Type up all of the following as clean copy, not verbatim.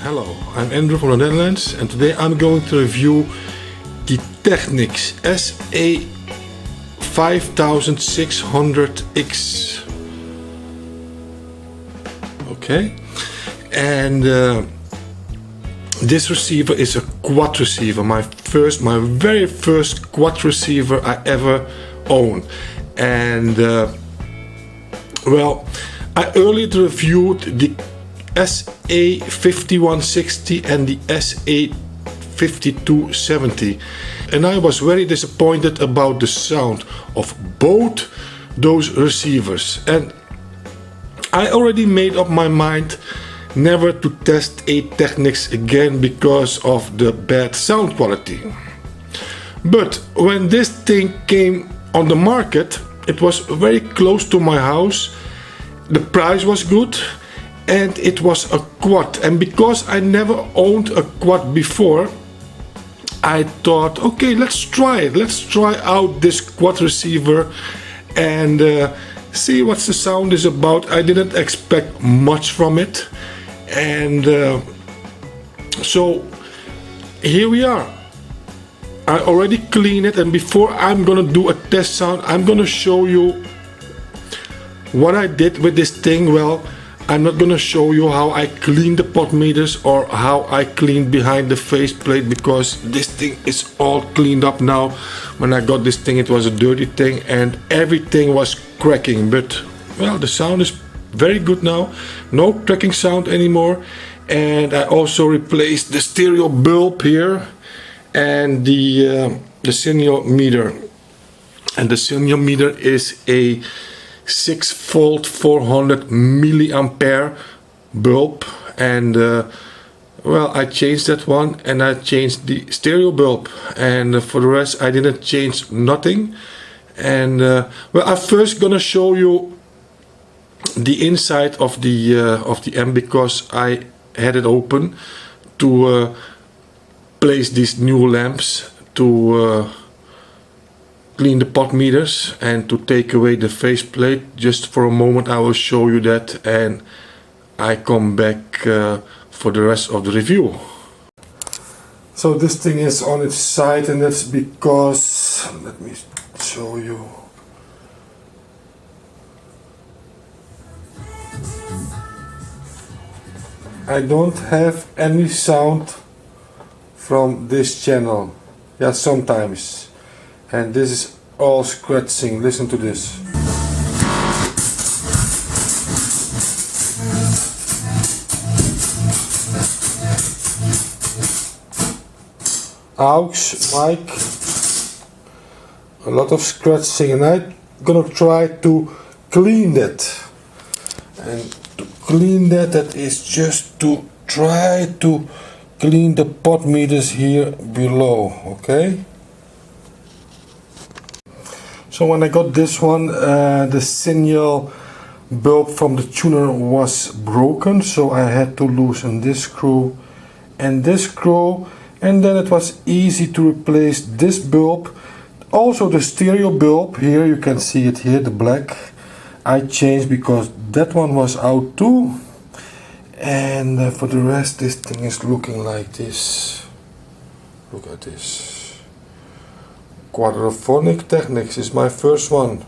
Hello, I'm Andrew from the Netherlands, and today I'm going to review the Technics SA-5600X. Okay, and this receiver is a quad receiver, my very first quad receiver I ever owned. And well, I earlier reviewed the SA-5160 and the SA-5270, and I was very disappointed about the sound of both those receivers, and I already made up my mind never to test a Technics again because of the bad sound quality. But when this thing came on the market, it was very close to my house, the price was good, and it was a quad. And because I never owned a quad before, I thought, okay, let's try it. Let's try out this quad receiver and see what the sound is about. I didn't expect much from it, and so here we are. I already cleaned it, and before I'm gonna do a test sound, I'm gonna show you what I did with this thing. Well, I'm not gonna show you how I clean the pot meters or how I clean behind the faceplate, because this thing is all cleaned up now. When I got this thing, it was a dirty thing and everything was cracking, but well, the sound is very good now, no cracking sound anymore. And I also replaced the stereo bulb here and the signal meter, and the signal meter is a 6-volt 400 milliampere bulb, and well, I changed that one, and I changed the stereo bulb, and for the rest I didn't change nothing. And well, I'm first gonna show you the inside of the amp, because I had it open to place these new lamps to clean the pot meters and to take away the faceplate. Just for a moment I will show you that, and I come back for the rest of the review. So this thing is on its side, and that's because, let me show you. I don't have any sound from this channel. Yeah, sometimes. And this is all scratching. Listen to this. Aux, mic, a lot of scratching, and I'm gonna try to clean that. And to clean that, that is just to try to clean the pot meters here below, okay? So when I got this one, the signal bulb from the tuner was broken, so I had to loosen this screw and this screw, and then it was easy to replace this bulb. Also the stereo bulb, here you can see it here, the black, I changed because that one was out too. And for the rest, this thing is looking like this. Look at this. Quadraphonic Technics is my first one,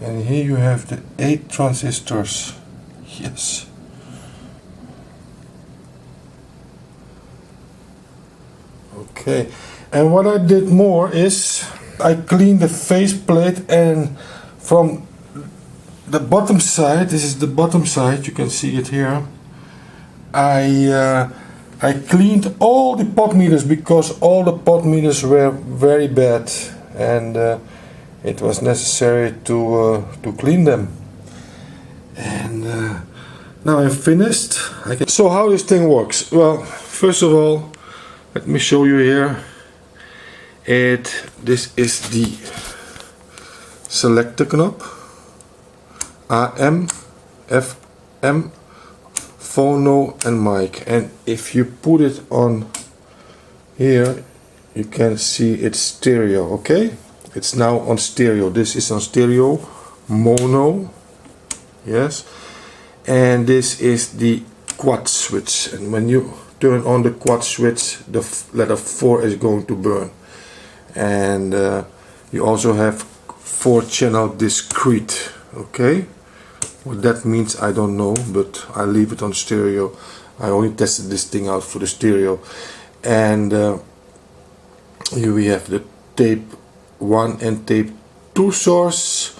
and here you have the 8 transistors. Yes. Okay, and what I did more is I cleaned the faceplate, and from the bottom side, this is the bottom side, you can see it here, I cleaned all the pot meters, because all the pot meters were very bad, and it was necessary to clean them. And now I'm finished. So how this thing works? Well, first of all, let me show you here. This is the selector knob, AM, FM, phono and mic, and if you put it on here, you can see it's stereo. Okay, it's now on stereo. This is on stereo, mono, yes, and this is the quad switch, and when you turn on the quad switch, the letter 4 is going to burn. And you also have 4-channel discrete. Okay, what that means I don't know, but I leave it on stereo. I only tested this thing out for the stereo. And here we have the tape 1 and tape 2 source,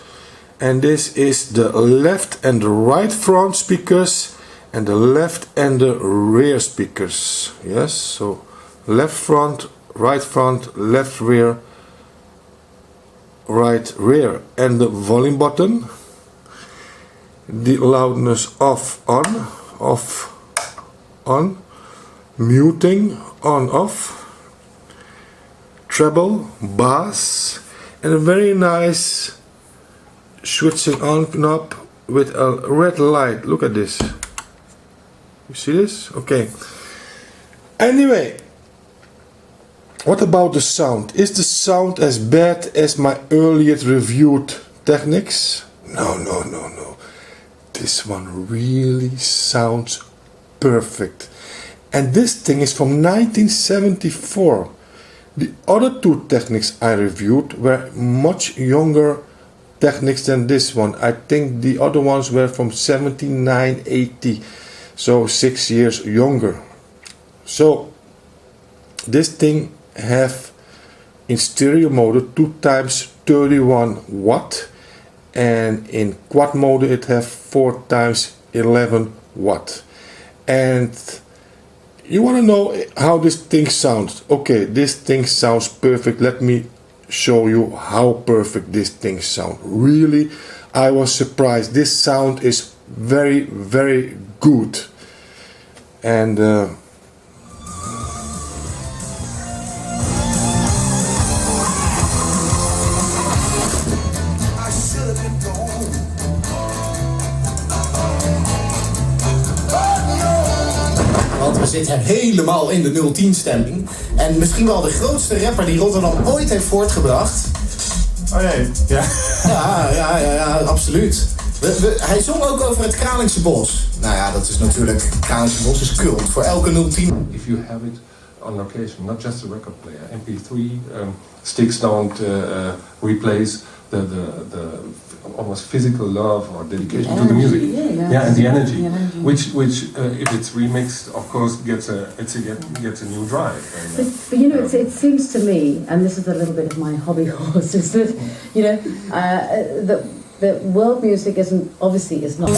and this is the left and the right front speakers and the left and the rear speakers. Yes, so left front, left rear, right rear, and the volume button, the loudness off, on, muting, on, off, treble, bass, and a very nice switching on knob with a red light. Look at this. You see this? Okay. Anyway, what about the sound? Is the sound as bad as my earlier reviewed Technics? No. This one really sounds perfect. And this thing is from 1974. The other two Technics I reviewed were much younger Technics than this one. I think the other ones were from 79, 80, so 6 years younger. So this thing have in stereo mode 2 times 31 watt, and in quad mode it have 4 times 11 watt. And you want to know how this thing sounds. Okay, this thing sounds perfect. Let me show you how perfect this thing sounds. Really, I was surprised. This sound is very, very good. And want we zitten helemaal in de 010 stemming. En misschien wel de grootste rapper die Rotterdam ooit heeft voortgebracht. Oh nee, ja. Ja, absoluut. Hij zong ook over het Kralingse Bos. Nou ja, dat is natuurlijk, Kralingse Bos is cult voor elke 010. If you have it on location, not just a record player, MP3 sticks don't replace the almost physical love or dedication to the music. Yeah, and the energy. Which if it's remixed, of course, gets a new drive. But you know, it seems to me, and this is a little bit of my hobby horse, is that you know that world music isn't obviously is not. If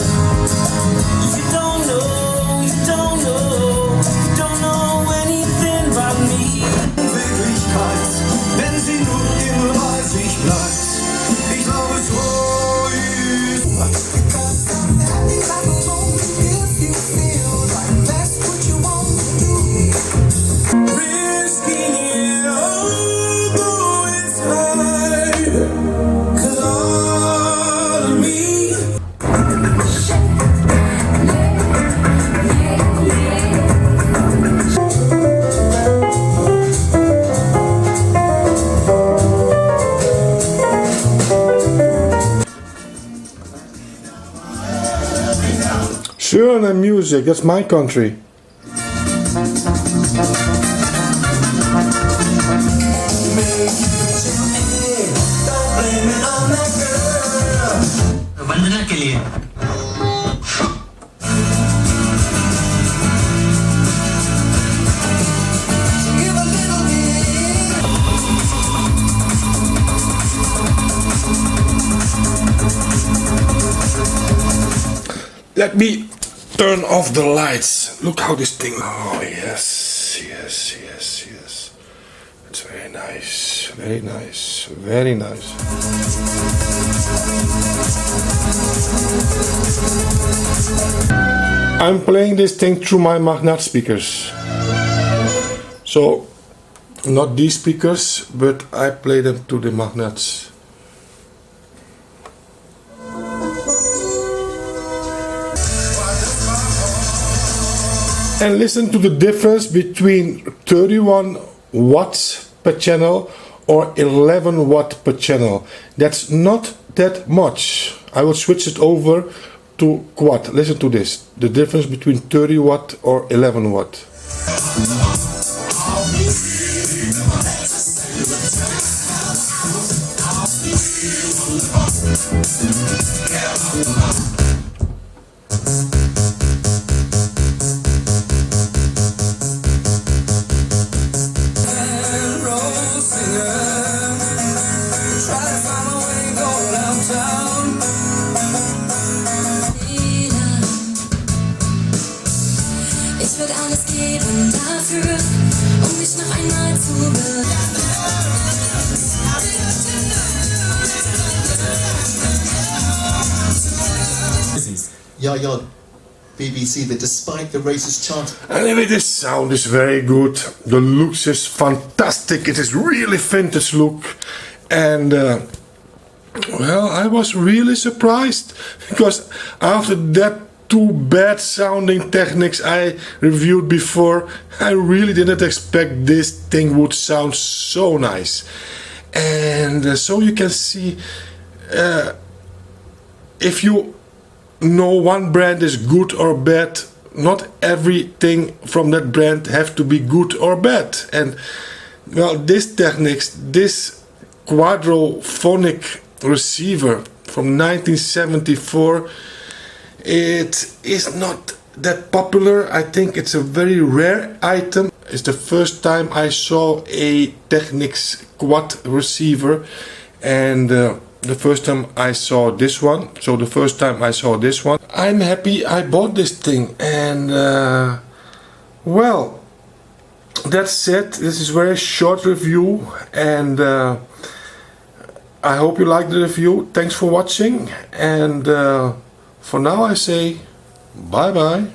you don't know, you don't know, you don't know anything about me. Wirklichkeit, wenn sie nur immer sich bleibt. Ich glaube, so ist. Risking it all, though it's hard, 'cause all of me. Suriname music, that's my country. वंदना के लिए Let me turn off the lights. Look how this thing. Oh yes. It's very nice, very nice, very nice. I'm playing this thing through my magnet speakers. So, not these speakers, but I play them to the magnets. And listen to the difference between 31 watts per channel or 11 watt per channel. That's not that much. I will switch it over to quad. Listen to this. The difference between 30 watt or 11 watt. Ich würde alles geben dafür, dich noch einmal zu Yeah, BBC, that despite the racist chant. Anyway, the sound is very good. The looks is fantastic. It is really vintage look. And well, I was really surprised because after that two bad sounding Technics I reviewed before, I really didn't expect this thing would sound so nice. And so you can see, if you know one brand is good or bad, not everything from that brand have to be good or bad. And well, this Technics, this quadraphonic receiver from 1974, it is not that popular. I think it's a very rare item. It's the first time I saw a Technics quad receiver, and the first time I saw this one. So the first time I saw this one, I'm happy I bought this thing. And well, that's it. This is a very short review, and I hope you liked the review. Thanks for watching, and for now I say bye bye.